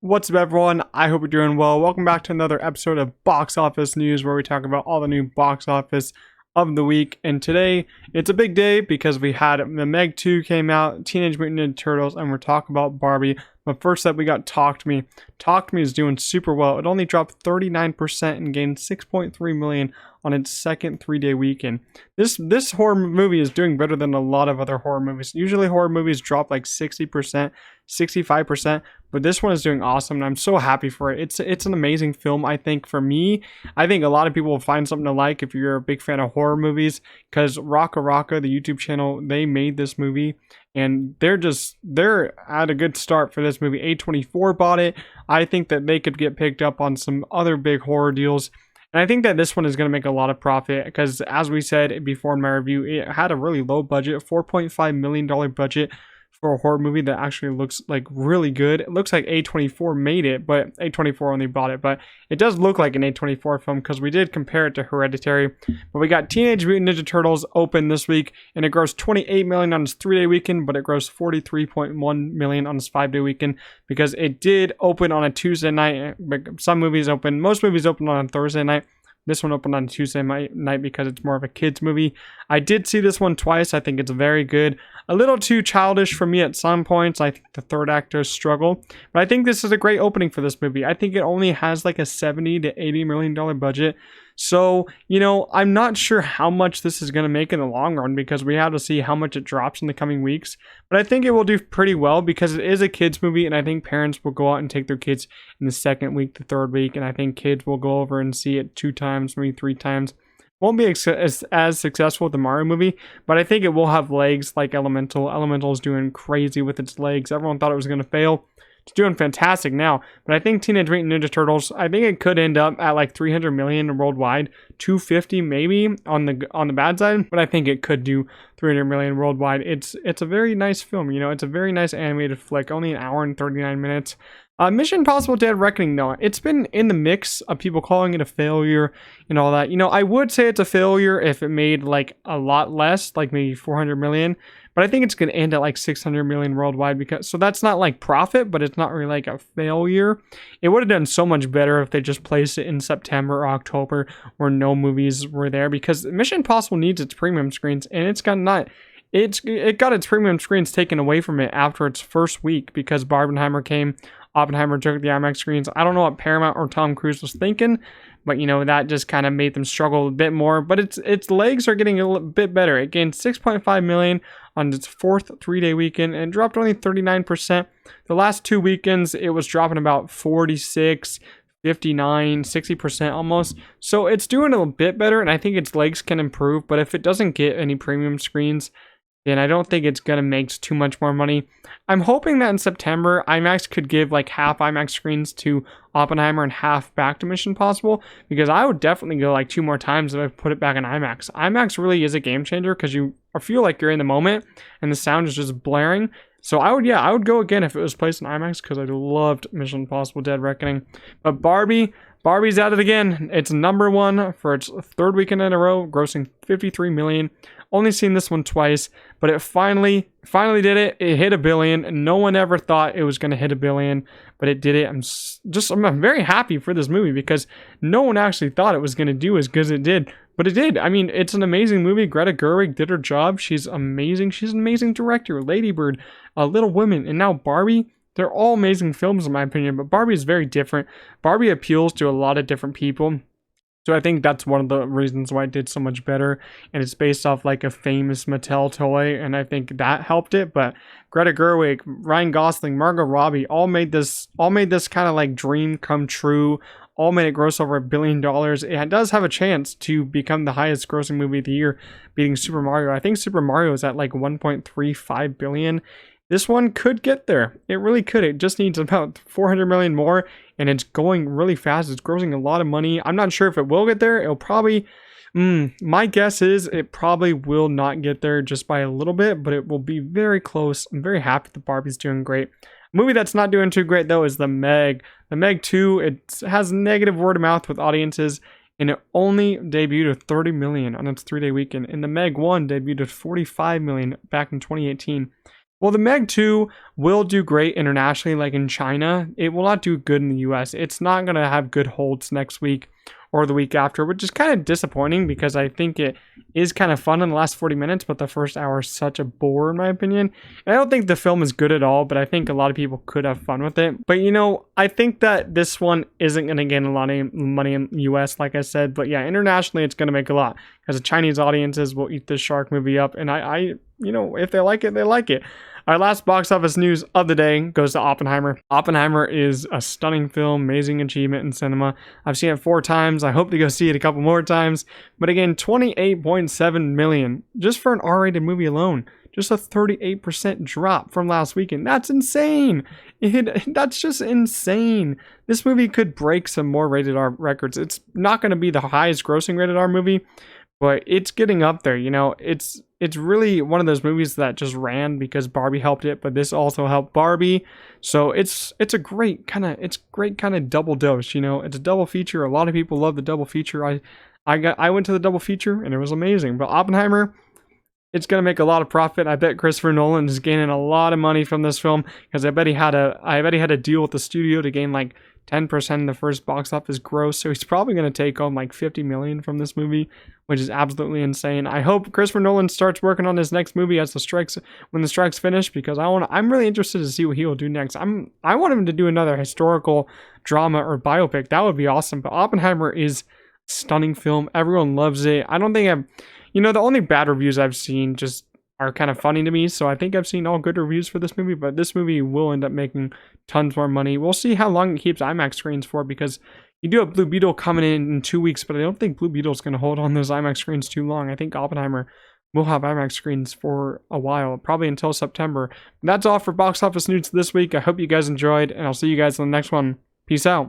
What's up, everyone? I hope you're doing well. Welcome back to another episode of Box Office News, where we talk about all the new box office of the week. And today, it's a big day because we had the Meg 2 came out, Teenage Mutant Ninja Turtles, and we're talking about Barbie. But first up, we got Talk to Me. Talk to Me is doing super well. It only dropped 39% and gained 6.3 million on its second 3-day weekend. This horror movie is doing better than a lot of other horror movies. Usually horror movies drop like 60%, 65%, but this one is doing awesome, and I'm so happy for it. It's an amazing film. I think for me, I think a lot of people will find something to like if you're a big fan of horror movies, because Rocka Rocka, the YouTube channel, they made this movie, and they're at a good start for this movie. A24 bought it. I think that they could get picked up on some other big horror deals. And I think that this one is going to make a lot of profit because, as we said before in my review, it had a really low budget, $4.5 million budget for a horror movie that actually looks like really good. It looks like A24 made it, but A24 only bought it. But it does look like an A24 film because we did compare it to Hereditary. But we got Teenage Mutant Ninja Turtles open this week, and it grossed 28 million on its 3-day weekend, but it grossed 43.1 million on its 5-day weekend because it did open on a Tuesday night. Some movies open, most movies open on a Thursday night. This one opened on Tuesday night because it's more of a kids movie. I did see this one twice. I think it's very good. A little too childish for me at some points. I think the third actors struggle. But I think this is a great opening for this movie. I think it only has like a $70 to $80 million budget. So, I'm not sure how much this is going to make in the long run because we have to see how much it drops in the coming weeks. But I think it will do pretty well because it is a kids movie, and I think parents will go out and take their kids in the second week, the third week, and I think kids will go over and see it 2 times, maybe 3 times. Won't be as successful with the Mario movie, but I think it will have legs like Elemental. Elemental is doing crazy with its legs. Everyone thought it was going to fail. It's doing fantastic now, but I think Teenage Mutant Ninja Turtles, I think it could end up at like 300 million worldwide, 250 maybe on the bad side, but I think it could do 300 million worldwide. It's a very nice film, it's a very nice animated flick, only an hour and 39 minutes. Mission Impossible Dead Reckoning, though, it's been in the mix of people calling it a failure and all that. I would say it's a failure if it made like a lot less, like maybe 400 million, but I think it's going to end at like 600 million worldwide so that's not like profit, but it's not really like a failure. It would have done so much better if they just placed it in September or October where no movies were there, because Mission Impossible needs its premium screens, and it got its premium screens taken away from it after its first week because Barbenheimer came. Oppenheimer took the IMAX screens. I don't know what Paramount or Tom Cruise was thinking, but that just kind of made them struggle a bit more. But its legs are getting a little bit better. It gained 6.5 million on its fourth 3-day weekend and dropped only 39%. The last 2 weekends, it was dropping about 46, 59, 60% almost. So it's doing a little bit better, and I think its legs can improve. But if it doesn't get any premium screens, then I don't think it's going to make too much more money. I'm hoping that in September, IMAX could give like half IMAX screens to Oppenheimer and half back to Mission Impossible, because I would definitely go like 2 more times if I put it back in IMAX. IMAX really is a game changer because you feel like you're in the moment and the sound is just blaring. So I would go again if it was placed in IMAX because I loved Mission Impossible Dead Reckoning. But Barbie's at it again. It's number 1 for its 3rd weekend in a row, grossing 53 million. Only seen this one twice, but it finally did it. It hit $1 billion. No one ever thought it was going to hit $1 billion, but it did it. I'm very happy for this movie because no one actually thought it was going to do as good as it did, but it did. I mean, it's an amazing movie. Greta Gerwig did her job. She's amazing. She's an amazing director. Lady Bird, Little Women, and now Barbie. They're all amazing films in my opinion, but Barbie is very different. Barbie appeals to a lot of different people. So I think that's one of the reasons why it did so much better, and it's based off like a famous Mattel toy, and I think that helped it. But Greta Gerwig, Ryan Gosling, Margot Robbie all made this kind of like dream come true. All made it gross over $1 billion. It does have a chance to become the highest grossing movie of the year, beating Super Mario. I think Super Mario is at like 1.35 billion. This one could get there. It really could. It just needs about 400 million more, and it's going really fast. It's grossing a lot of money. I'm not sure if it will get there. It'll probably, my guess is it probably will not get there just by a little bit, but it will be very close. I'm very happy that Barbie's doing great. A movie that's not doing too great, though, is The Meg. The Meg 2, it has negative word of mouth with audiences, and it only debuted at 30 million on its 3-day weekend. And The Meg 1 debuted at 45 million back in 2018. Well, the Meg 2 will do great internationally, like in China. It will not do good in the US. It's not going to have good holds next week or the week after, which is kind of disappointing because I think it is kind of fun in the last 40 minutes, but the first hour is such a bore, in my opinion. And I don't think the film is good at all, but I think a lot of people could have fun with it. But I think that this one isn't going to gain a lot of money in the US, like I said. But yeah, internationally, it's going to make a lot because the Chinese audiences will eat this shark movie up. And if they like it, they like it. Our last box office news of the day goes to Oppenheimer. Oppenheimer is a stunning film, amazing achievement in cinema. I've seen it 4 times. I hope to go see it a couple more times. But again, 28.7 million just for an R-rated movie alone. Just a 38% drop from last weekend. That's insane. That's just insane. This movie could break some more rated R records. It's not going to be the highest grossing rated R movie, but it's getting up there. It's really one of those movies that just ran because Barbie helped it, but this also helped Barbie. So it's a great kind of double dose. It's a double feature. A lot of people love the double feature. I went to the double feature and it was amazing. But Oppenheimer, it's gonna make a lot of profit. I bet Christopher Nolan is gaining a lot of money from this film because I bet he had a deal with the studio to gain like 10% of the first box office gross. So he's probably gonna take home like 50 million from this movie, which is absolutely insane. I hope Christopher Nolan starts working on his next movie when the strikes finish, because I'm really interested to see what he will do next. I want him to do another historical drama or biopic. That would be awesome. But Oppenheimer is a stunning film. Everyone loves it. I don't think the only bad reviews I've seen just are kind of funny to me. So I think I've seen all good reviews for this movie, but this movie will end up making tons more money. We'll see how long it keeps IMAX screens for, because you do have Blue Beetle coming in 2 weeks, but I don't think Blue Beetle is going to hold on those IMAX screens too long. I think Oppenheimer will have IMAX screens for a while, probably until September. That's all for box office news this week. I hope you guys enjoyed, and I'll see you guys in the next one. Peace out.